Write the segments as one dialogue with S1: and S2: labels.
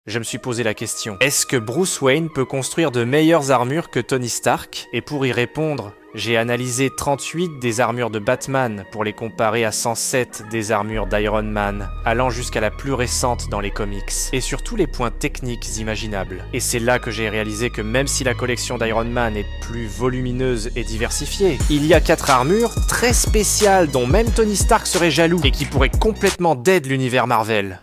S1: Je me suis posé la question, est-ce que Bruce Wayne peut construire de meilleures armures que Tony Stark? Et pour y répondre, j'ai analysé 38 des armures de Batman pour les comparer à 107 des armures d'Iron Man, allant jusqu'à la plus récente dans les comics, et sur tous les points techniques imaginables. Et c'est là que j'ai réalisé que même si la collection d'Iron Man est plus volumineuse et diversifiée, il y a 4 armures très spéciales dont même Tony Stark serait jaloux et qui pourraient complètement dead l'univers Marvel.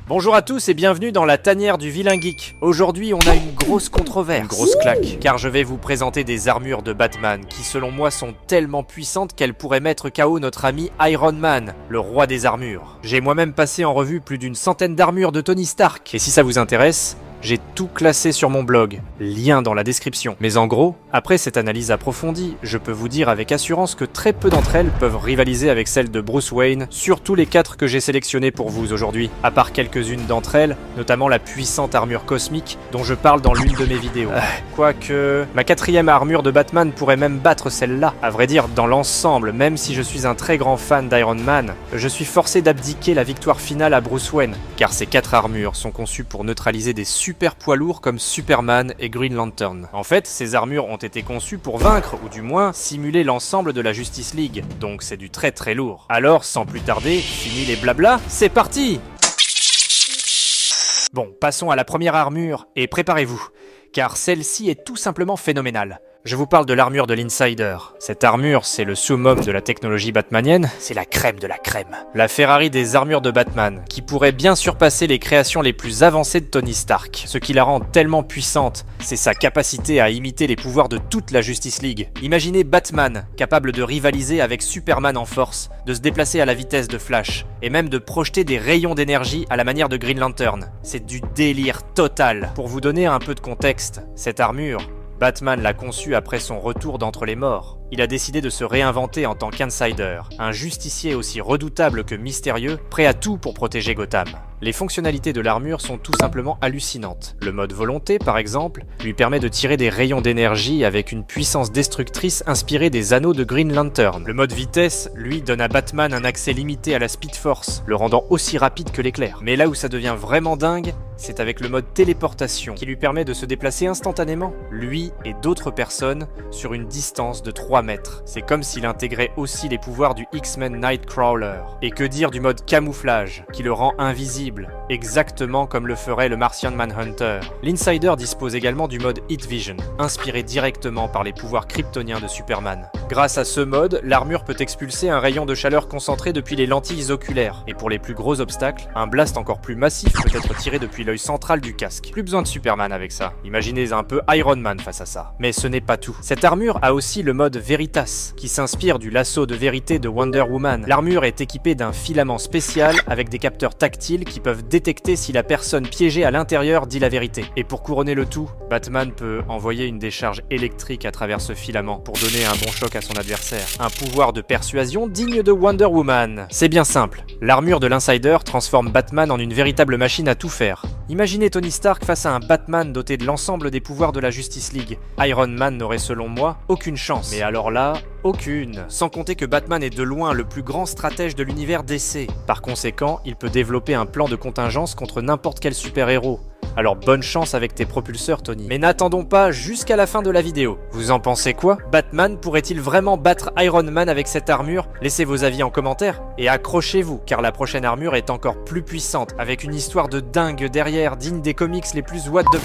S1: Bonjour à tous et bienvenue dans la tanière du vilain geek. Aujourd'hui on a une grosse controverse, une grosse claque, car je vais vous présenter des armures de Batman qui selon moi sont tellement puissantes qu'elles pourraient mettre KO notre ami Iron Man, le roi des armures. J'ai moi-même passé en revue plus d'une centaine d'armures de Tony Stark, et si ça vous intéresse, j'ai tout classé sur mon blog, lien dans la description. Mais en gros, après cette analyse approfondie, je peux vous dire avec assurance que très peu d'entre elles peuvent rivaliser avec celles de Bruce Wayne, surtout les 4 que j'ai sélectionnées pour vous aujourd'hui, à part quelques-unes d'entre elles, notamment la puissante armure cosmique dont je parle dans l'une de mes vidéos. Quoique, ma 4e armure de Batman pourrait même battre celle-là. À vrai dire, dans l'ensemble, même si je suis un très grand fan d'Iron Man, je suis forcé d'abdiquer la victoire finale à Bruce Wayne, car ces 4 armures sont conçues pour neutraliser des super poids lourds comme Superman et Green Lantern. En fait, ces armures ont été conçues pour vaincre, ou du moins simuler l'ensemble de la Justice League, donc c'est du très très lourd. Alors, sans plus tarder, fini les blablas, c'est parti! Bon, passons à la première armure, et préparez-vous, car celle-ci est tout simplement phénoménale. Je vous parle de l'armure de l'Insider. Cette armure, c'est le summum de la technologie batmanienne, c'est la crème de la crème. La Ferrari des armures de Batman, qui pourrait bien surpasser les créations les plus avancées de Tony Stark. Ce qui la rend tellement puissante, c'est sa capacité à imiter les pouvoirs de toute la Justice League. Imaginez Batman, capable de rivaliser avec Superman en force, de se déplacer à la vitesse de Flash, et même de projeter des rayons d'énergie à la manière de Green Lantern. C'est du délire total. Pour vous donner un peu de contexte, cette armure, Batman l'a conçu après son retour d'entre les morts. Il a décidé de se réinventer en tant qu'Insider, un justicier aussi redoutable que mystérieux, prêt à tout pour protéger Gotham. Les fonctionnalités de l'armure sont tout simplement hallucinantes. Le mode volonté, par exemple, lui permet de tirer des rayons d'énergie avec une puissance destructrice inspirée des anneaux de Green Lantern. Le mode vitesse, lui, donne à Batman un accès limité à la Speed Force, le rendant aussi rapide que l'éclair. Mais là où ça devient vraiment dingue, c'est avec le mode téléportation, qui lui permet de se déplacer instantanément, lui et d'autres personnes, sur une distance de 3 mètres. C'est comme s'il intégrait aussi les pouvoirs du X-Men Nightcrawler. Et que dire du mode camouflage, qui le rend invisible, exactement comme le ferait le Martian Manhunter. L'Insider dispose également du mode Heat Vision, inspiré directement par les pouvoirs kryptoniens de Superman. Grâce à ce mode, l'armure peut expulser un rayon de chaleur concentré depuis les lentilles oculaires. Et pour les plus gros obstacles, un blast encore plus massif peut être tiré depuis l'œil central du casque. Plus besoin de Superman avec ça. Imaginez un peu Iron Man face à ça. Mais ce n'est pas tout. Cette armure a aussi le mode Veritas, qui s'inspire du lasso de vérité de Wonder Woman. L'armure est équipée d'un filament spécial avec des capteurs tactiles qui peuvent détecter si la personne piégée à l'intérieur dit la vérité. Et pour couronner le tout, Batman peut envoyer une décharge électrique à travers ce filament pour donner un bon choc à son adversaire. Un pouvoir de persuasion digne de Wonder Woman. C'est bien simple. L'armure de l'Insider transforme Batman en une véritable machine à tout faire. Imaginez Tony Stark face à un Batman doté de l'ensemble des pouvoirs de la Justice League. Iron Man n'aurait selon moi aucune chance. Mais alors là, aucune. Sans compter que Batman est de loin le plus grand stratège de l'univers DC. Par conséquent, il peut développer un plan de contingence contre n'importe quel super-héros. Alors bonne chance avec tes propulseurs, Tony. Mais n'attendons pas jusqu'à la fin de la vidéo. Vous en pensez quoi? Batman pourrait-il vraiment battre Iron Man avec cette armure? Laissez vos avis en commentaire. Et accrochez-vous, car la prochaine armure est encore plus puissante, avec une histoire de dingue derrière, digne des comics les plus what the...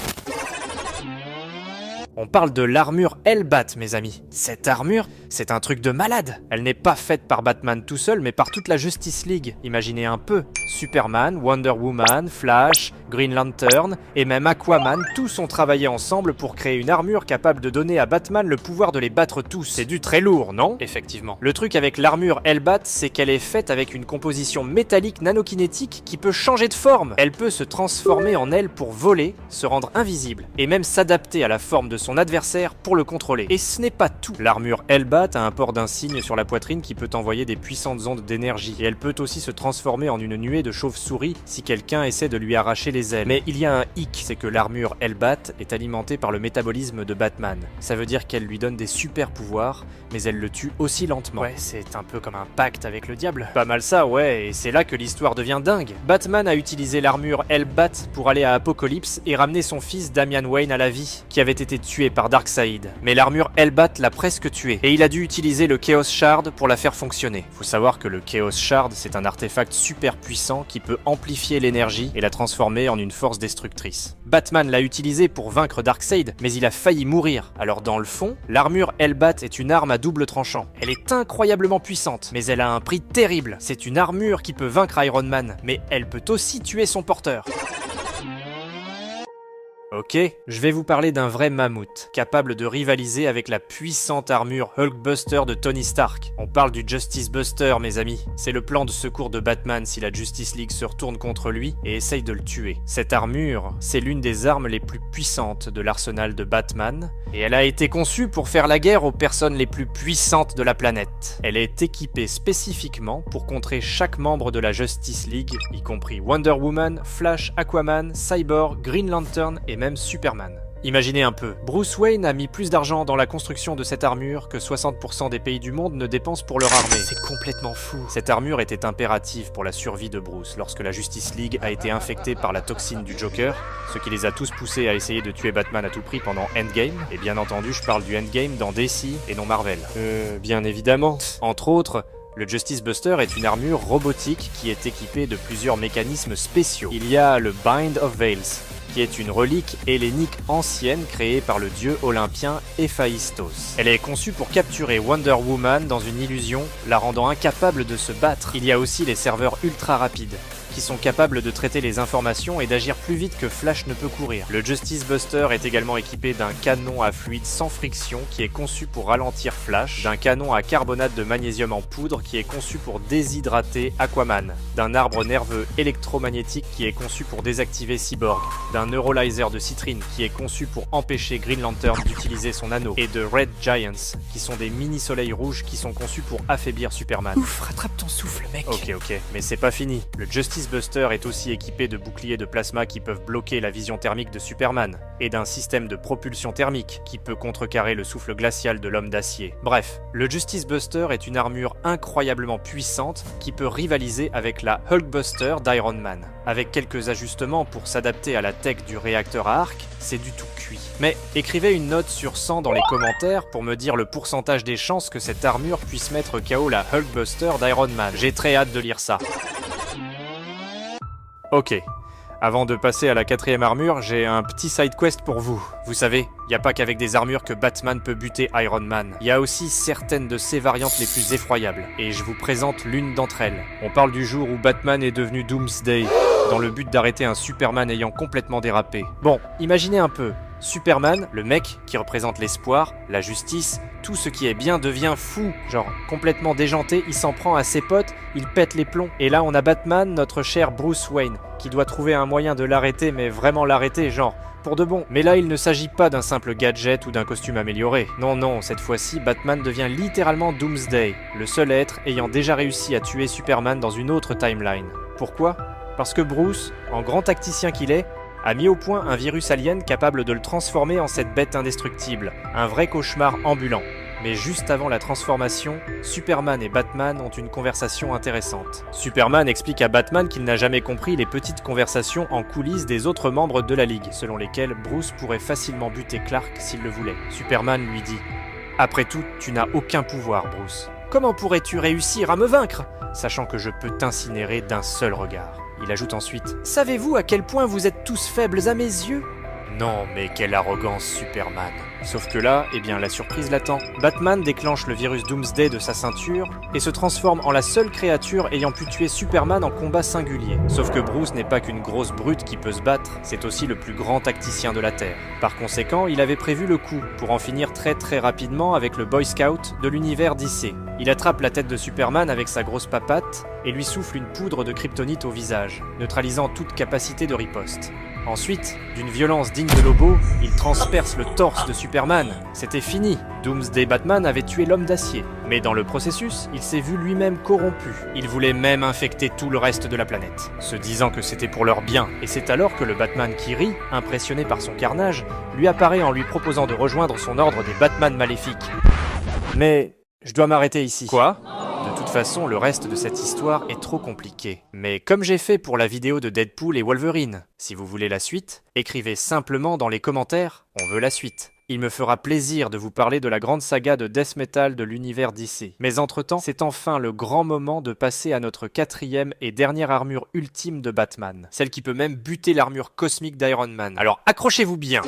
S1: On parle de l'armure Hellbat, mes amis. Cette armure, c'est un truc de malade. Elle n'est pas faite par Batman tout seul, mais par toute la Justice League. Imaginez un peu. Superman, Wonder Woman, Flash, Green Lantern et même Aquaman, tous ont travaillé ensemble pour créer une armure capable de donner à Batman le pouvoir de les battre tous. C'est du très lourd, non? Effectivement. Le truc avec l'armure Hellbat, c'est qu'elle est faite avec une composition métallique nanokinétique qui peut changer de forme. Elle peut se transformer en aile pour voler, se rendre invisible et même s'adapter à la forme de son adversaire pour le contrôler. Et ce n'est pas tout. L'armure Hellbat a un port d'insigne sur la poitrine qui peut envoyer des puissantes ondes d'énergie. Et elle peut aussi se transformer en une nuée de chauves-souris si quelqu'un essaie de lui arracher les ailes. Mais il y a un hic, c'est que l'armure Hellbat est alimentée par le métabolisme de Batman. Ça veut dire qu'elle lui donne des super pouvoirs, mais elle le tue aussi lentement. Ouais, c'est un peu comme un pacte avec le diable. Pas mal ça, ouais, et c'est là que l'histoire devient dingue. Batman a utilisé l'armure Hellbat pour aller à Apocalypse et ramener son fils Damian Wayne à la vie, qui avait été tué par Darkseid. Mais l'armure Hellbat l'a presque tué, et il a dû utiliser le Chaos Shard pour la faire fonctionner. Faut savoir que le Chaos Shard, c'est un artefact super puissant qui peut amplifier l'énergie et la transformer en une force destructrice. Batman l'a utilisé pour vaincre Darkseid, mais il a failli mourir. Alors dans le fond, l'armure Hellbat est une arme à double tranchant. Elle est incroyablement puissante, mais elle a un prix terrible. C'est une armure qui peut vaincre Iron Man, mais elle peut aussi tuer son porteur. Ok, je vais vous parler d'un vrai mammouth, capable de rivaliser avec la puissante armure Hulkbuster de Tony Stark. On parle du Justice Buster, mes amis. C'est le plan de secours de Batman si la Justice League se retourne contre lui et essaye de le tuer. Cette armure, c'est l'une des armes les plus puissantes de l'arsenal de Batman, et elle a été conçue pour faire la guerre aux personnes les plus puissantes de la planète. Elle est équipée spécifiquement pour contrer chaque membre de la Justice League, y compris Wonder Woman, Flash, Aquaman, Cyborg, Green Lantern et même Superman. Imaginez un peu, Bruce Wayne a mis plus d'argent dans la construction de cette armure que 60% des pays du monde ne dépensent pour leur armée. C'est complètement fou. Cette armure était impérative pour la survie de Bruce lorsque la Justice League a été infectée par la toxine du Joker, ce qui les a tous poussés à essayer de tuer Batman à tout prix pendant Endgame. Et bien entendu, je parle du Endgame dans DC et non Marvel. Bien évidemment. Entre autres, le Justice Buster est une armure robotique qui est équipée de plusieurs mécanismes spéciaux. Il y a le Bind of Veils, qui est une relique hellénique ancienne créée par le dieu olympien Héphaïstos. Elle est conçue pour capturer Wonder Woman dans une illusion, la rendant incapable de se battre. Il y a aussi les serveurs ultra rapides, qui sont capables de traiter les informations et d'agir plus vite que Flash ne peut courir. Le Justice Buster est également équipé d'un canon à fluide sans friction qui est conçu pour ralentir Flash, d'un canon à carbonate de magnésium en poudre qui est conçu pour déshydrater Aquaman, d'un arbre nerveux électromagnétique qui est conçu pour désactiver Cyborg, d'un neuralizer de citrine qui est conçu pour empêcher Green Lantern d'utiliser son anneau, et de Red Giants, qui sont des mini-soleils rouges qui sont conçus pour affaiblir Superman. Ouf, rattrape ton souffle, mec. Ok, mais c'est pas fini. Le Justice Buster est aussi équipé de boucliers de plasma qui peuvent bloquer la vision thermique de Superman, et d'un système de propulsion thermique qui peut contrecarrer le souffle glacial de l'homme d'acier. Bref, le Justice Buster est une armure incroyablement puissante qui peut rivaliser avec la Hulkbuster d'Iron Man. Avec quelques ajustements pour s'adapter à la tech du réacteur à arc, c'est du tout cuit. Mais écrivez une note sur 100 dans les commentaires pour me dire le pourcentage des chances que cette armure puisse mettre KO la Hulkbuster d'Iron Man. J'ai très hâte de lire ça. Ok, avant de passer à la 4e armure, j'ai un petit side quest pour vous. Vous savez, y a pas qu'avec des armures que Batman peut buter Iron Man. Y a aussi certaines de ses variantes les plus effroyables, et je vous présente l'une d'entre elles. On parle du jour où Batman est devenu Doomsday, dans le but d'arrêter un Superman ayant complètement dérapé. Bon, imaginez un peu. Superman, le mec qui représente l'espoir, la justice, tout ce qui est bien devient fou. Genre, complètement déjanté, il s'en prend à ses potes, il pète les plombs. Et là, on a Batman, notre cher Bruce Wayne, qui doit trouver un moyen de l'arrêter, mais vraiment l'arrêter, genre, pour de bon. Mais là, il ne s'agit pas d'un simple gadget ou d'un costume amélioré. Non, cette fois-ci, Batman devient littéralement Doomsday, le seul être ayant déjà réussi à tuer Superman dans une autre timeline. Pourquoi ? Parce que Bruce, en grand tacticien qu'il est, a mis au point un virus alien capable de le transformer en cette bête indestructible, un vrai cauchemar ambulant. Mais juste avant la transformation, Superman et Batman ont une conversation intéressante. Superman explique à Batman qu'il n'a jamais compris les petites conversations en coulisses des autres membres de la Ligue, selon lesquelles Bruce pourrait facilement buter Clark s'il le voulait. Superman lui dit « Après tout, tu n'as aucun pouvoir, Bruce. Comment pourrais-tu réussir à me vaincre, sachant que je peux t'incinérer d'un seul regard ?» Il ajoute ensuite « Savez-vous à quel point vous êtes tous faibles à mes yeux ?» Non, mais quelle arrogance, Superman. Sauf que là, la surprise l'attend. Batman déclenche le virus Doomsday de sa ceinture et se transforme en la seule créature ayant pu tuer Superman en combat singulier. Sauf que Bruce n'est pas qu'une grosse brute qui peut se battre, c'est aussi le plus grand tacticien de la Terre. Par conséquent, il avait prévu le coup, pour en finir très rapidement avec le Boy Scout de l'univers DC. Il attrape la tête de Superman avec sa grosse papate et lui souffle une poudre de kryptonite au visage, neutralisant toute capacité de riposte. Ensuite, d'une violence digne de Lobo, il transperce le torse de Superman Superman, c'était fini. Doomsday Batman avait tué l'homme d'acier. Mais dans le processus, il s'est vu lui-même corrompu. Il voulait même infecter tout le reste de la planète, se disant que c'était pour leur bien. Et c'est alors que le Batman qui rit, impressionné par son carnage, lui apparaît en lui proposant de rejoindre son ordre des Batman maléfiques. Mais je dois m'arrêter ici. Quoi ? De toute façon, le reste de cette histoire est trop compliqué. Mais comme j'ai fait pour la vidéo de Deadpool et Wolverine, si vous voulez la suite, écrivez simplement dans les commentaires « On veut la suite ». Il me fera plaisir de vous parler de la grande saga de death metal de l'univers DC. Mais entre-temps, c'est enfin le grand moment de passer à notre 4e et dernière armure ultime de Batman. Celle qui peut même buter l'armure cosmique d'Iron Man. Alors accrochez-vous bien.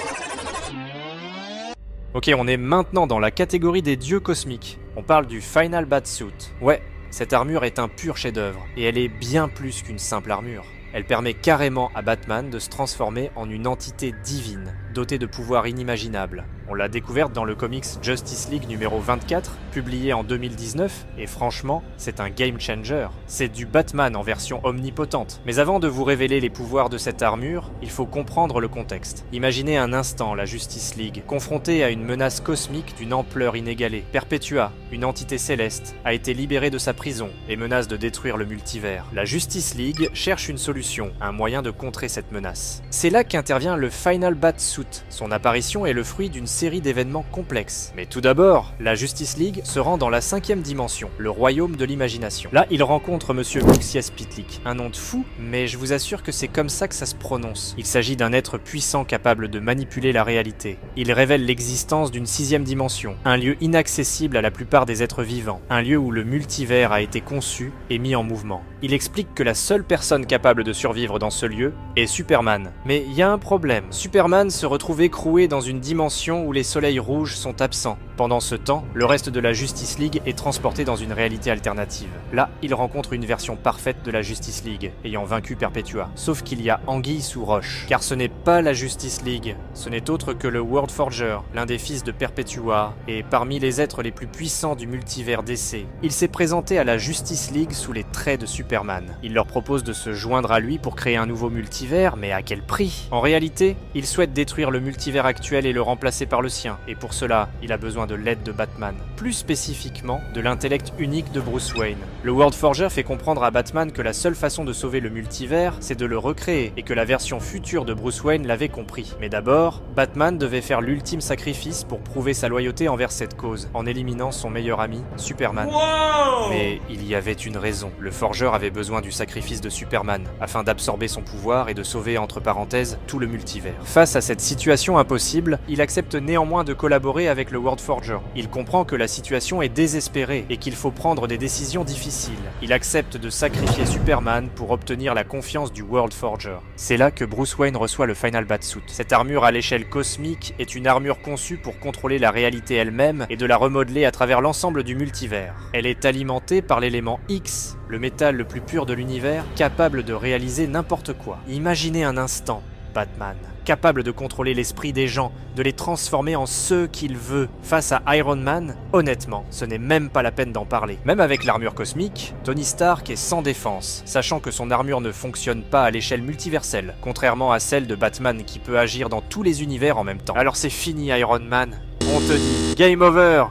S1: Ok, on est maintenant dans la catégorie des dieux cosmiques. On parle du Final Batsuit. Ouais, cette armure est un pur chef-d'œuvre, et elle est bien plus qu'une simple armure. Elle permet carrément à Batman de se transformer en une entité divine, dotée de pouvoirs inimaginables. On l'a découverte dans le comics Justice League numéro 24, publié en 2019, et franchement, c'est un game changer. C'est du Batman en version omnipotente. Mais avant de vous révéler les pouvoirs de cette armure, il faut comprendre le contexte. Imaginez un instant la Justice League, confrontée à une menace cosmique d'une ampleur inégalée. Perpetua, une entité céleste, a été libérée de sa prison et menace de détruire le multivers. La Justice League cherche une solution, un moyen de contrer cette menace. C'est là qu'intervient le Final Batsuit. Son apparition est le fruit d'une série d'événements complexes. Mais tout d'abord, la Justice League se rend dans la 5e dimension, le royaume de l'imagination. Là, il rencontre Monsieur Uxias Pitlick, un nom de fou, mais je vous assure que c'est comme ça que ça se prononce. Il s'agit d'un être puissant capable de manipuler la réalité. Il révèle l'existence d'une 6e dimension, un lieu inaccessible à la plupart des êtres vivants, un lieu où le multivers a été conçu et mis en mouvement. Il explique que la seule personne capable de survivre dans ce lieu est Superman. Mais il y a un problème. Superman se retrouve écroué dans une dimension où les soleils rouges sont absents. Pendant ce temps, le reste de la Justice League est transporté dans une réalité alternative. Là, il rencontre une version parfaite de la Justice League, ayant vaincu Perpetua. Sauf qu'il y a anguille sous roche. Car ce n'est pas la Justice League, ce n'est autre que le World Forger, l'un des fils de Perpetua, et parmi les êtres les plus puissants du multivers DC. Il s'est présenté à la Justice League sous les traits de Superman. Il leur propose de se joindre à lui pour créer un nouveau multivers, mais à quel prix ? En réalité, il souhaite détruire le multivers actuel et le remplacer par le sien, et pour cela, il a besoin de l'aide de Batman. Plus spécifiquement, de l'intellect unique de Bruce Wayne. Le World Forger fait comprendre à Batman que la seule façon de sauver le multivers, c'est de le recréer, et que la version future de Bruce Wayne l'avait compris. Mais d'abord, Batman devait faire l'ultime sacrifice pour prouver sa loyauté envers cette cause, en éliminant son meilleur ami, Superman. Wow! Mais il y avait une raison. Le Forger avait besoin du sacrifice de Superman, afin d'absorber son pouvoir et de sauver, entre parenthèses, tout le multivers. Face à cette situation impossible, il accepte néanmoins de collaborer avec le World Forger. Il comprend que la situation est désespérée et qu'il faut prendre des décisions difficiles. Il accepte de sacrifier Superman pour obtenir la confiance du World Forger. C'est là que Bruce Wayne reçoit le Final Batsuit. Cette armure à l'échelle cosmique est une armure conçue pour contrôler la réalité elle-même et de la remodeler à travers l'ensemble du multivers. Elle est alimentée par l'élément X, le métal le plus pur de l'univers, capable de réaliser n'importe quoi. Imaginez un instant Batman, capable de contrôler l'esprit des gens, de les transformer en ceux qu'il veut. Face à Iron Man, honnêtement, ce n'est même pas la peine d'en parler. Même avec l'armure cosmique, Tony Stark est sans défense, sachant que son armure ne fonctionne pas à l'échelle multiverselle, contrairement à celle de Batman qui peut agir dans tous les univers en même temps. Alors c'est fini Iron Man, on te dit game over.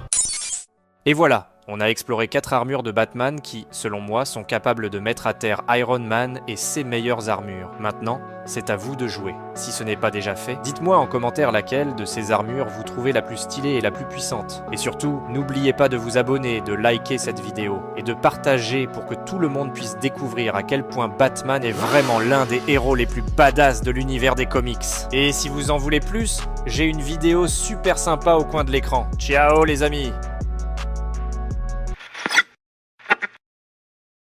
S1: Et voilà. On a exploré 4 armures de Batman qui, selon moi, sont capables de mettre à terre Iron Man et ses meilleures armures. Maintenant, c'est à vous de jouer. Si ce n'est pas déjà fait, dites-moi en commentaire laquelle de ces armures vous trouvez la plus stylée et la plus puissante. Et surtout, n'oubliez pas de vous abonner, de liker cette vidéo et de partager pour que tout le monde puisse découvrir à quel point Batman est vraiment l'un des héros les plus badass de l'univers des comics. Et si vous en voulez plus, j'ai une vidéo super sympa au coin de l'écran. Ciao les amis!